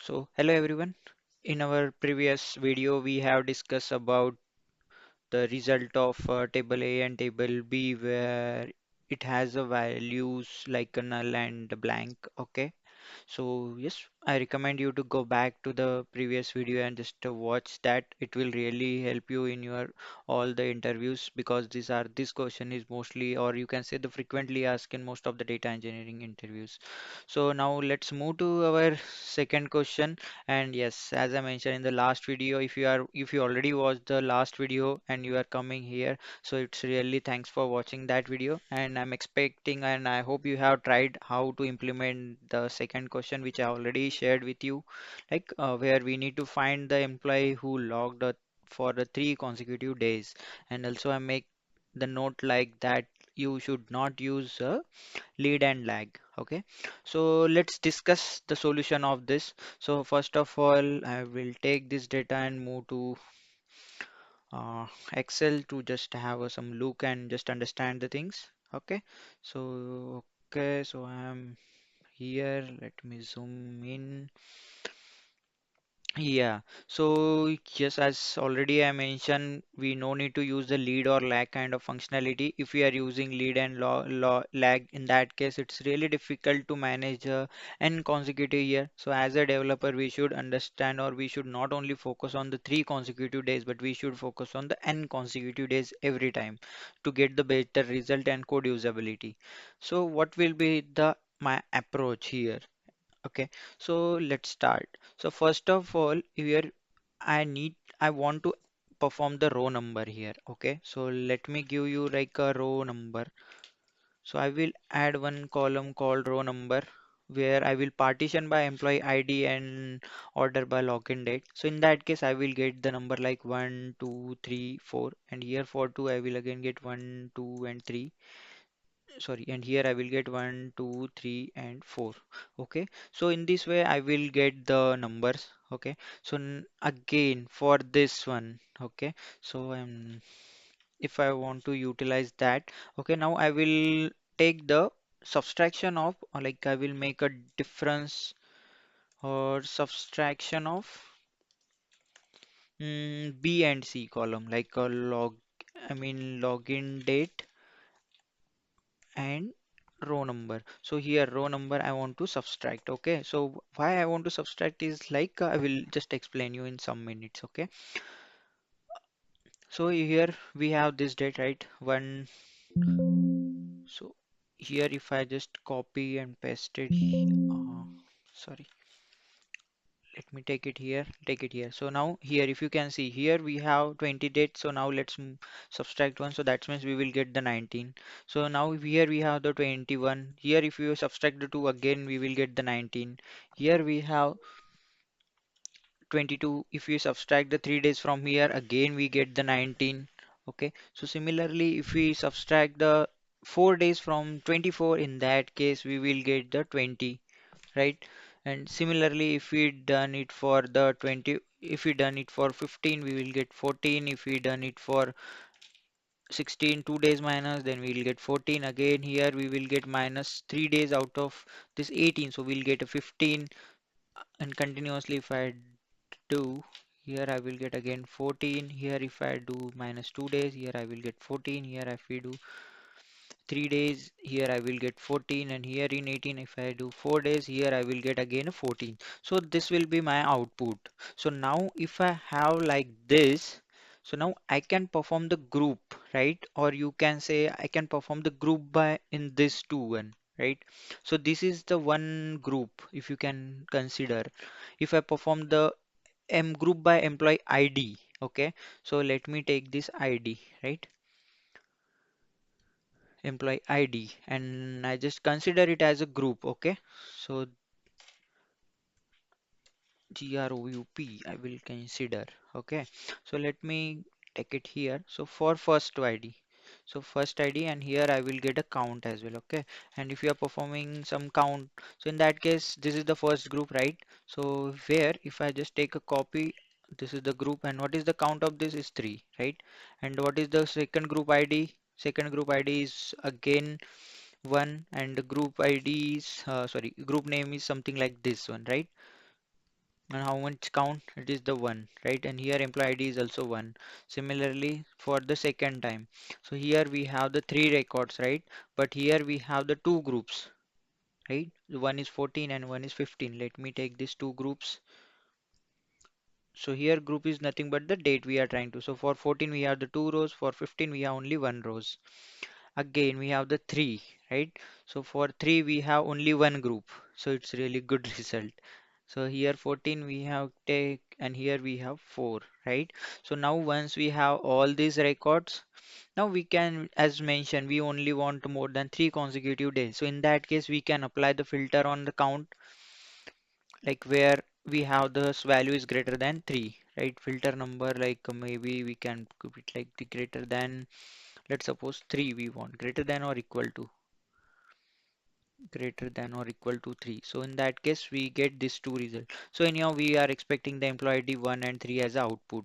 Hello everyone. In our previous video, we have discussed about the result of table A and table B where it has a values like a null and blank. Okay. So yes, I recommend you to go back to the previous video and just watch that. It will really help you in your all the interviews because this question is mostly, or you can say, the frequently asked in most of the data engineering interviews. So now let's move to our second question. And yes, as I mentioned in the last video, if you already watched the last video and you are coming here, so it's really thanks for watching that video. And I'm expecting and I hope you have tried how to implement the second question which I already shared with you, like where we need to find the employee who logged for the 3 consecutive days. And also I make the note like that you should not use lead and lag. Okay, so let's discuss the solution of this. So first of all, I will take this data and move to Excel to just have some look and just understand the things. Okay, so so I am here. Let me zoom in. Yeah, so yes, as already I mentioned, we no need to use the lead or lag kind of functionality. If we are using lead and lag, in that case, it's really difficult to manage n consecutive year. So as a developer, we should understand, or we should not only focus on the 3 consecutive days, but we should focus on the n consecutive days every time to get the better result and code usability. So what will be the my approach here? Okay, so let's start. So first of all, here I want to perform the row number here. Okay, so let me give you like a row number. So I will add one column called row number where I will partition by employee ID and order by login date. So in that case, I will get the number like 1, 2, 3, 4, and here for 2, I will again get 1, 2, and 3. Sorry, and here I will get 1, 2, 3, and 4. Okay, so in this way I will get the numbers. Okay, so again for this one. Okay, so if I want to utilize that, okay, now I will take the subtraction of, or like I will make a difference or subtraction of B and C column, like a login date and row number. So here row number I want to subtract. Okay, so why I want to subtract is like I will just explain you in some minutes. Okay, so here we have this date, right? One. So here if I just copy and paste it, sorry, let me take it here. So now here if you can see here we have 20 dates. So now let's subtract one, so that means we will get the 19. So now here we have the 21. Here if you subtract the 2, again we will get the 19. Here we have 22. If we subtract the 3 days from here, again we get the 19. Okay, so similarly if we subtract the 4 days from 24, in that case we will get the 20, right? And similarly, if we done it for the 20, if we done it for 15, we will get 14. If we done it for 16, 2 days minus, then we will get 14. Again, here we will get minus 3 days out of this 18, so we'll get a 15. And continuously, if I do, here I will get again 14. Here, if I do minus 2 days, here I will get 14. Here, if we do 3 days, here I will get 14, and here in 18 if I do 4 days, here I will get again a 14. So this will be my output. So now if I have like this, so now I can perform the group, right? Or you can say I can perform the group by in this two one, right? So this is the one group if you can consider. If I perform the M group by employee ID, okay? So let me take this ID, right? Employee ID, and I just consider it as a group. Okay, so group I will consider. Okay, so let me take it here. So for first ID, so first ID, and here I will get a count as well. Okay, and if you are performing some count, so in that case this is the first group, right? So where if I just take a copy, this is the group, and what is the count of this is 3, right? And what is the second group ID? Second group ID is again one, and the group ID is sorry, group name is something like this one, right? And how much count? It is the one, right? And here employee ID is also one. Similarly for the second time. So here we have the three records, right? But here we have the two groups, right? One is 14 and one is 15. Let me take these two groups. So here group is nothing but the date we are trying to. So for 14 we have the two rows, for 15 we have only one rows. Again we have the three, right? So for three we have only one group. So it's really good result. So here 14 we have take and here we have 4, right? So now once we have all these records, now we can, as mentioned, we only want more than 3 consecutive days. So in that case we can apply the filter on the count, like where we have this value is greater than 3, right? Filter number, like maybe we can keep it like the greater than, let's suppose 3 we want, greater than or equal to 3. So in that case we get these two results. So anyhow we are expecting the employee ID 1 and 3 as a output.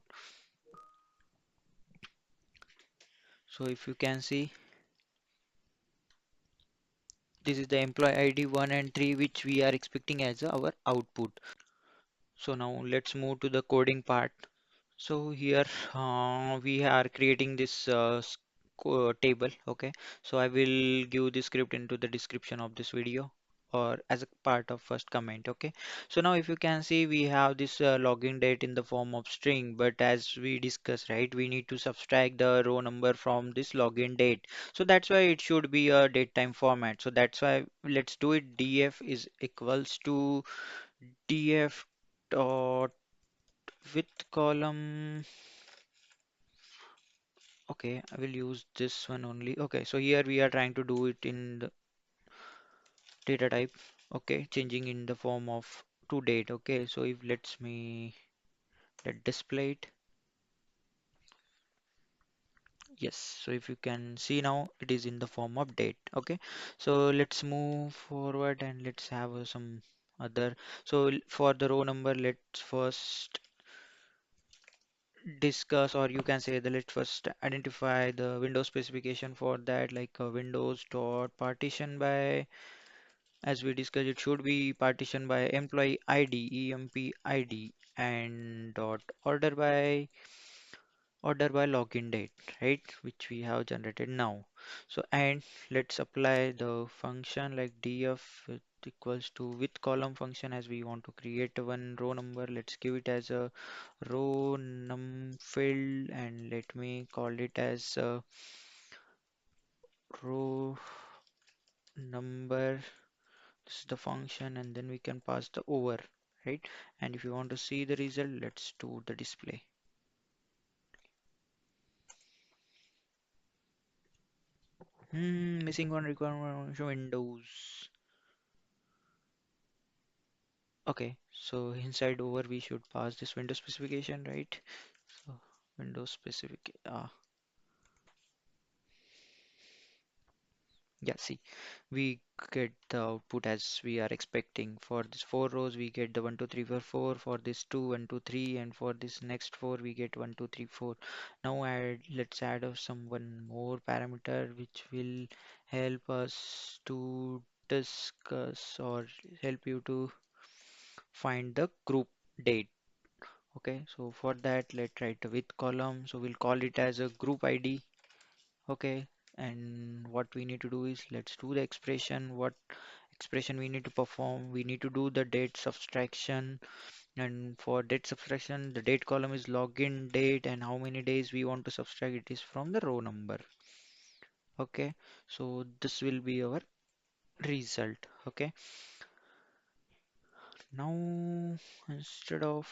So if you can see, this is the employee ID 1 and 3 which we are expecting as our output. So now let's move to the coding part. So here we are creating this table. Okay, so I will give the script into the description of this video or as a part of first comment. Okay, so now if you can see, we have this login date in the form of string, but as we discussed, right, we need to subtract the row number from this login date. So that's why it should be a date time format. So that's why let's do it. Df is equals to df dot with column. Okay, I will use this one only. Okay, so here we are trying to do it in the data type. Okay, changing in the form of to date. Okay, so if let display it. Yes, so if you can see now, it is in the form of date. Okay, so let's move forward and let's have some other. So for the row number, let's first discuss, or you can say that let's first identify the window specification for that, like windows dot partition by. As we discussed, it should be partitioned by employee ID, EMP ID, and dot order by login date, right? Which we have generated now. So and let's apply the function like df with equals to with column function, as we want to create one row number. Let's give it as a row num field and let me call it as row number. This is the function, and then we can pass the over, right? And if you want to see the result, let's do the display. Missing one requirement windows. Okay, so inside over we should pass this window specification, right? So window specific. Yeah, see, we get the output as we are expecting. For this 4 rows, we get the 1, 2, 3, 4, 4. For this 2, 1, 2, 3, and for this next 4, we get 1, 2, 3, 4. Now let's add some one more parameter which will help us to discuss or help you to find the group date. Okay, so for that, let's write a with column. So we'll call it as a group ID. Okay, and what we need to do is let's do the expression. What expression we need to perform? We need to do the date subtraction, and for date subtraction the date column is login date, and how many days we want to subtract it is from the row number. Okay, so this will be our result. Okay, now instead of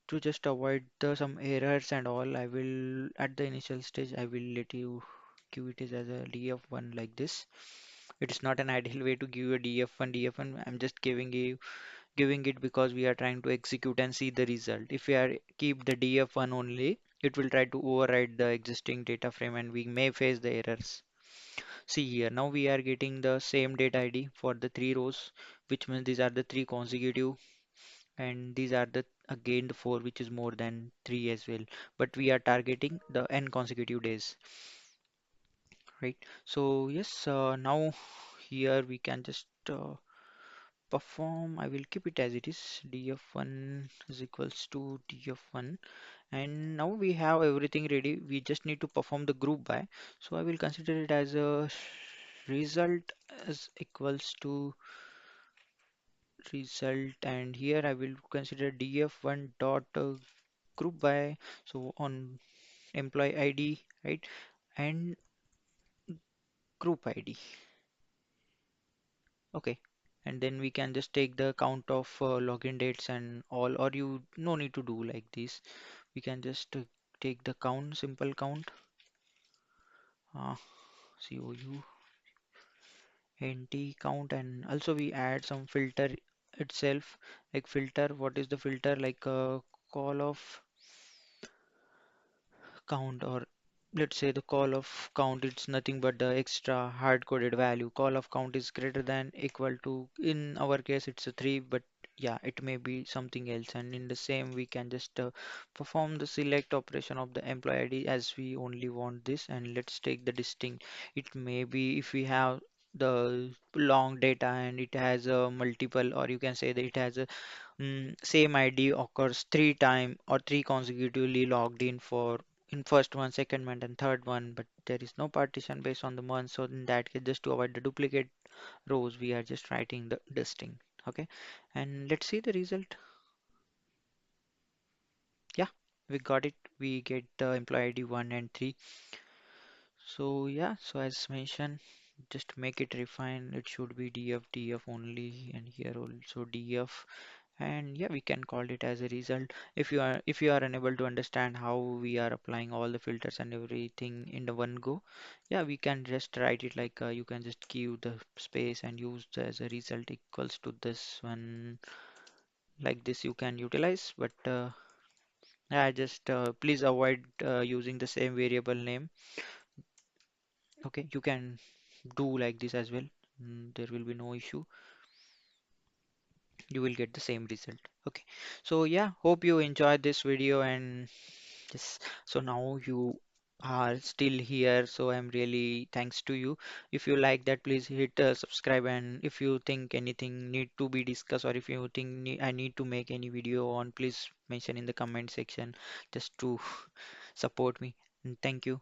to just avoid some errors and all, I will at the initial stage I will let you give it as a df1 like this. It is not an ideal way to give a df1. I'm just giving it because we are trying to execute and see the result. If we are keep the df1 only, it will try to override the existing data frame and we may face the errors. See here, now we are getting the same data ID for the 3 rows, which means these are the 3 consecutive, and these are the again the 4 which is more than 3 as well, but we are targeting the n consecutive days, right? So yes, now here we can just perform, I will keep it as it is. df1 is equals to df1, and now we have everything ready. We just need to perform the group by. So I will consider it as a result is equals to result, and here I will consider df1 dot group by. So on employee ID, right, and group ID. Okay, and then we can just take the count of login dates and all, or you no need to do like this. We can just take the count, simple count, uh, COU NT count, and also we add some filter itself, like filter. What is the filter? Like a call of count, or let's say the call of count, it's nothing but the extra hard-coded value. Call of count is greater than equal to, in our case it's a 3, but yeah, it may be something else. And in the same we can just perform the select operation of the employee ID as we only want this. And let's take the distinct. It may be if we have the long data and it has a multiple, or you can say that it has a same ID occurs 3 times or 3 consecutively logged in for in first one, second month, and third one, but there is no partition based on the month. So in that case, just to avoid the duplicate rows, we are just writing the distinct. Okay, and let's see the result. Yeah, we got it. We get the employee ID 1 and 3. So yeah, so as mentioned, just make it refine. It should be DF only, and here also DF, and yeah, we can call it as a result. If you are unable to understand how we are applying all the filters and everything in the one go, yeah, we can just write it like you can just give the space and use the, as a result equals to this one, like this you can utilize. But yeah, just please avoid using the same variable name. Okay, you can do like this as well. There will be no issue. You will get the same result. Okay, so yeah, hope you enjoyed this video. And yes, so now you are still here, so I'm really thanks to you. If you like that, please hit subscribe, and if you think anything need to be discussed, or if you think I need to make any video on, please mention in the comment section just to support me. And thank you.